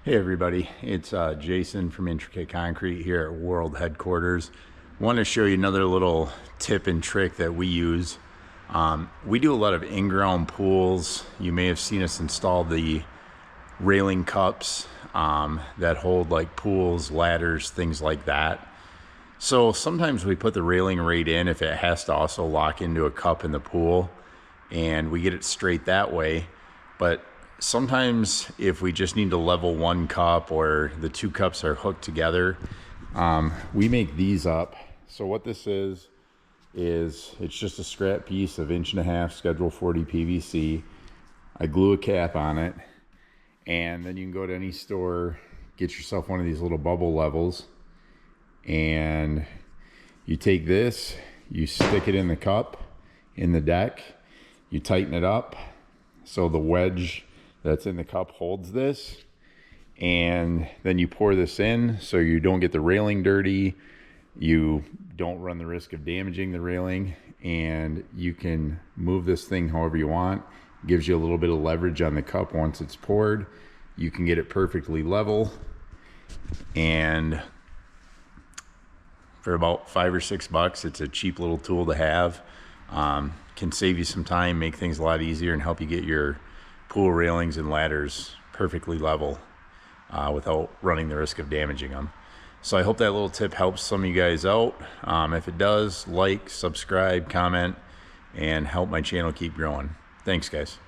Hey everybody, it's Jason from Intricate Concrete here at World Headquarters. Want to show you another little tip and trick that we use. We do a lot of in-ground pools. You may have seen us install the railing cups that hold like pools, ladders, things like that. So sometimes we put the railing right in if it has to also lock into a cup in the pool, and we get it straight that way. But sometimes if we just need to level one cup or the two cups are hooked together, we make these up. So what this is it's just a scrap piece of 1.5 inch Schedule 40 PVC. I glue a cap on it, and then you can go to any store, get yourself one of these little bubble levels, and you take this, you stick it in the cup, in the deck, you tighten it up so the wedge that's in the cup holds this, and then you pour this in so you don't get the railing dirty, you don't run the risk of damaging the railing, and you can move this thing however you want. It gives you a little bit of leverage on the cup once it's poured. You can get it perfectly level, and for about $5 or $6, it's a cheap little tool to have. Can save you some time, make things a lot easier, and help you get your pool railings and ladders perfectly level without running the risk of damaging them. So I hope that little tip helps some of you guys out. If it does, like, subscribe, comment, and help my channel keep growing. Thanks, guys.